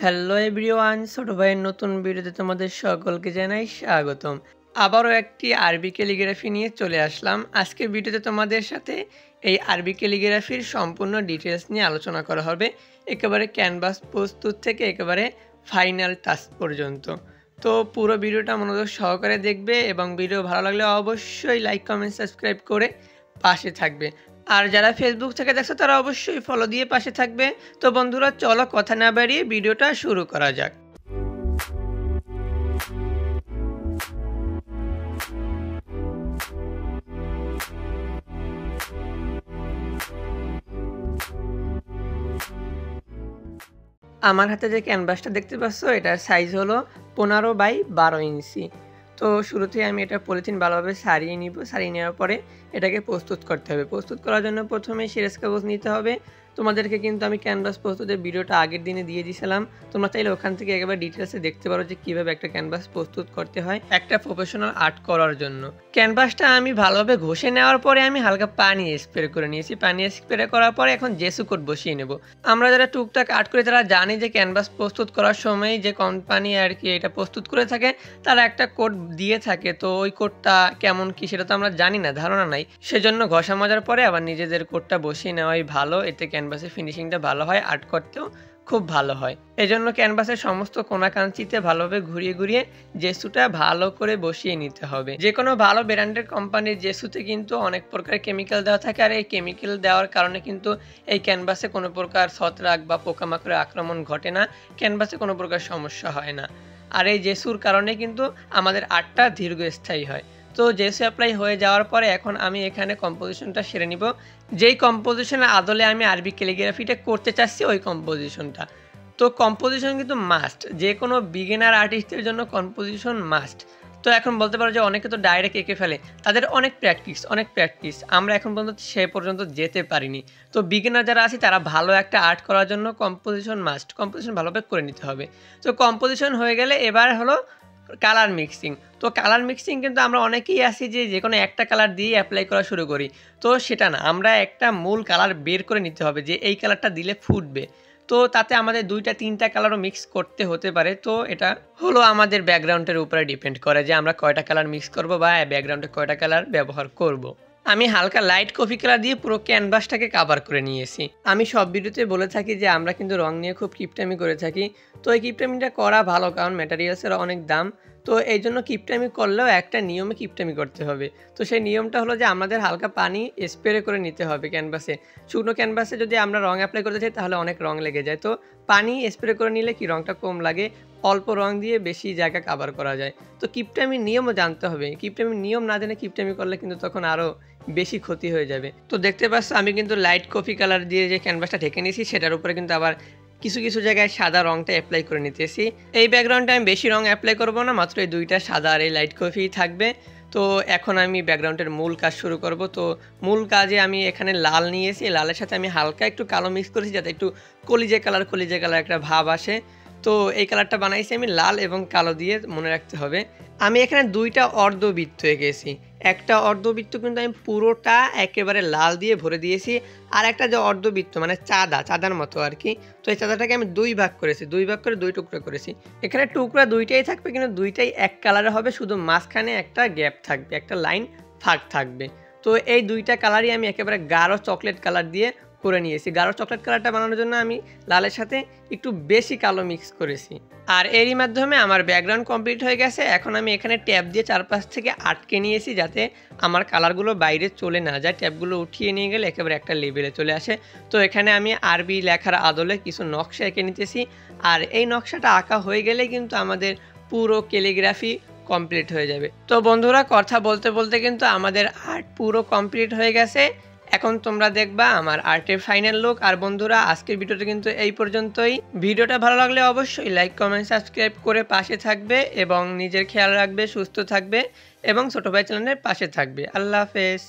Hello everyone, ছোট ভাইয়ের নতুন ভিডিওতে তোমাদের সকলকে জানাই স্বাগতম। আবারও একটি আরবি ক্যালিগ্রাফি নিয়ে চলে আসলাম। আজকের ভিডিওতে তোমাদের সাথে এই আরবি ক্যালিগ্রাফির সম্পূর্ণ ডিটেলস নিয়ে আলোচনা করা হবে, একেবারে ক্যানভাস প্রস্তুত থেকে একেবারে ফাইনাল টাচ পর্যন্ত। তো পুরো ভিডিওটা মনোযোগ সহকারে দেখবে এবং ভিডিও ভালো লাগলে অবশ্যই লাইক, কমেন্ট, সাবস্ক্রাইব করে পাশে থাকবে। আর যারা ফেসবুক থেকে দেখছো তারা অবশ্যই ফলো দিয়ে পাশে থাকবে। তো বন্ধুরা, চলো কথা না বাড়িয়ে ভিডিওটা শুরু করা যাক। আমার হাতে যে ক্যানভাসটা দেখতে পাচ্ছ, এটার সাইজ হলো 15x12 ইঞ্চি। তো শুরুতেই আমি এটা পলিথিন ভালোভাবে সারিয়ে নিব। সারিয়ে নেওয়ার পরে এটাকে প্রস্তুত করতে হবে। প্রস্তুত করার জন্য প্রথমে সিরাজ কাগজ নিতে হবে। তোমাদেরকে কিন্তু আমি ক্যানভাস প্রস্তুতের ভিডিওটা আগের দিনে দিয়ে দিয়েছিলাম। তোমরা চাইলে ওখান থেকে একেবারে ডিটেলসে দেখতে পারো যে কীভাবে একটা ক্যানভাস প্রস্তুত করতে হয় একটা প্রফেশনাল আর্ট করার জন্য। ক্যানভাসটা আমি ভালোভাবে ঘষে নেওয়ার পরে আমি হালকা পানি স্প্রে করে নিয়েছি। পানি স্প্রে করার পরে এখন জেসু কোট বসিয়ে নেব। আমরা যারা টুকটাক আর্ট করি তারা জানি যে ক্যানভাস প্রস্তুত করার সময় যে কোম্পানি আর কি এটা প্রস্তুত করে থাকে তারা একটা কোট দিয়ে থাকে। তো ওই কোটটা কেমন কি সেটা তো আমরা জানি না, ধারণা নাই। সেজন্য ঘষা মজার পরে আবার নিজেদের কোটটা বসিয়ে নেওয়াই ভালো। এতে ক্যানভাসের ফিনিশিংটা ভালো হয়, আর্ট করতেও খুব ভালো হয়। এজন্য ক্যানভাসের সমস্ত কোনাকাঞ্চিতে ভালোভাবে ঘুরিয়ে ঘুরিয়ে জেসুটা ভালো করে বসিয়ে নিতে হবে। যে কোনো ভালো ব্র্যান্ডের কোম্পানির জেসুতে কিন্তু অনেক প্রকার কেমিক্যাল দেওয়া থাকে, আর এই কেমিক্যাল দেওয়ার কারণে কিন্তু এই ক্যানভাসে কোনো প্রকার ছত্রাক বা পোকামাকড়ের আক্রমণ ঘটে না, ক্যানভাসে কোনো প্রকার সমস্যা হয় না। আর এই জেসুর কারণে কিন্তু আমাদের আর্টটা দীর্ঘস্থায়ী হয়। তো জেসু অ্যাপ্লাই হয়ে যাওয়ার পরে এখন আমি এখানে কম্পোজিশনটা সেরে নিব। যেই কম্পোজিশনের আদলে আমি আরবি ক্যালিগ্রাফিটা করতে চাচ্ছি ওই কম্পোজিশনটা। তো কম্পোজিশন কিন্তু মাস্ট, যে কোনো বিগিনার আর্টিস্টের জন্য কম্পোজিশন মাস্ট। তো এখন বলতে পারো যে অনেকে তো ডাইরেক্ট এঁকে ফেলে, তাদের অনেক প্র্যাকটিস, আমরা এখন পর্যন্ত সে পর্যন্ত যেতে পারিনি। তো বিগিনার যারা আছে তারা ভালো একটা আর্ট করার জন্য কম্পোজিশন মাস্ট, কম্পোজিশন ভালোভাবে করে নিতে হবে। তো কম্পোজিশন হয়ে গেলে এবার হলো কালার মিক্সিং। তো কালার মিক্সিং কিন্তু আমরা অনেকেই আছি যে কোনো একটা কালার দিয়ে অ্যাপ্লাই করা শুরু করি। তো সেটা না, আমরা একটা মূল কালার বের করে নিতে হবে যে এই কালারটা দিলে ফুটবে। তো তাতে আমাদের 2-3টা কালারও মিক্স করতে হতে পারে। তো এটা হলো আমাদের ব্যাকগ্রাউন্ডের উপরে ডিপেন্ড করে যে আমরা কয়টা কালার মিক্স করব বা ব্যাকগ্রাউন্ডে কয়টা কালার ব্যবহার করব। আমি হালকা লাইট কফি কালার দিয়ে পুরো ক্যানভাসটাকে কাভার করে নিয়েছি। আমি সব ভিডিওতে বলে থাকি যে আমরা কিন্তু রং নিয়ে খুব কিপটামি করে থাকি। তো এই কিপটামিটা করা ভালো, কারণ ম্যাটেরিয়ালসের অনেক দাম। তো এই জন্য কিপটামি করলেও একটা নিয়মে কিপটামি করতে হবে। তো সেই নিয়মটা হলো যে আমাদের হালকা পানি স্প্রে করে নিতে হবে ক্যানভাসে। শুকনো ক্যানভাসে যদি আমরা রং অ্যাপ্লাই করতে চাই তাহলে অনেক রং লেগে যায়। তো পানি স্প্রে করে নিলে কি রংটা কম লাগে, অল্প রং দিয়ে বেশি জায়গা কাভার করা যায়। তো কিপটামির নিয়মও জানতে হবে। কিপটামির নিয়ম না জেনে কিপটামি করলে কিন্তু তখন আরও বেশি ক্ষতি হয়ে যাবে। তো দেখতে পাচ্ছ আমি কিন্তু লাইট কফি কালার দিয়ে যে ক্যানভাসটা ঢেকে নিয়েছি সেটার উপরে কিন্তু আবার কিছু জায়গায় সাদা রংটা অ্যাপ্লাই করে নিতেছি। এই ব্যাকগ্রাউন্ডে আমি বেশি রং অ্যাপ্লাই করব না, মাত্র এই 2টা সাদা আর এই লাইট কফি থাকবে। তো এখন আমি ব্যাকগ্রাউন্ডের মূল কাজ শুরু করব। তো মূল কাজে আমি এখানে লাল নিয়েছি, লালের সাথে আমি হালকা একটু কালো মিক্স করেছি যাতে একটু কলিজে কালার একটা ভাব আসে। তো এই কালারটা বানাইছি আমি লাল এবং কালো দিয়ে, মনে রাখতে হবে। আমি এখানে 2টা অর্ধবৃত্ত এঁকেছি। একটা অর্ধবৃত্ত কিন্তু আমি পুরোটা একেবারে লাল দিয়ে ভরে দিয়েছি, আর একটা যে অর্ধবৃত্ত মানে চাঁদার মতো আর কি। তো এই চাঁদাটাকে আমি 2 ভাগ করেছি, 2 ভাগ করে 2 টুকরো করেছি। এখানে টুকরা 2টাই থাকবে, কিন্তু 2টাই এক কালারে হবে, শুধু মাঝখানে একটা গ্যাপ থাকবে, একটা লাইন ফাঁক থাকবে। তো এই 2টা কালারই আমি একেবারে গাঢ় চকলেট কালার দিয়ে করে নিয়েছি। গাঢ় চকলেট কালারটা বানানোর জন্য আমি লালের সাথে একটু বেশি কালো মিক্স করেছি। আর এরই মাধ্যমে আমার ব্যাকগ্রাউন্ড কমপ্লিট হয়ে গেছে। এখন আমি এখানে ট্যাপ দিয়ে চারপাশ থেকে আটকে নিয়েছি যাতে আমার কালারগুলো বাইরে চলে না যায়। ট্যাপগুলো উঠিয়ে নিয়ে গেলে একেবারে একটা লেভেলে চলে আসে। তো এখানে আমি আরবি লেখার আদলে কিছু নকশা এঁকে নিতেছি। আর এই নকশাটা আঁকা হয়ে গেলে কিন্তু আমাদের পুরো ক্যালিগ্রাফি কমপ্লিট হয়ে যাবে। তো বন্ধুরা, কথা বলতে বলতে কিন্তু আমাদের আর্ট পুরো কমপ্লিট হয়ে গেছে। এখন তোমরা দেখবা আমার আর্টের ফাইনাল লুক। আর বন্ধুরা, আজকের ভিডিওটা কিন্তু এই পর্যন্তই। ভিডিওটা ভালো লাগলে অবশ্যই লাইক, কমেন্ট, সাবস্ক্রাইব করে পাশে থাকবে এবং নিজের খেয়াল রাখবে, সুস্থ থাকবে এবং ছোট ভাই চ্যানেলের পাশে থাকবে। আল্লাহ হাফেজ।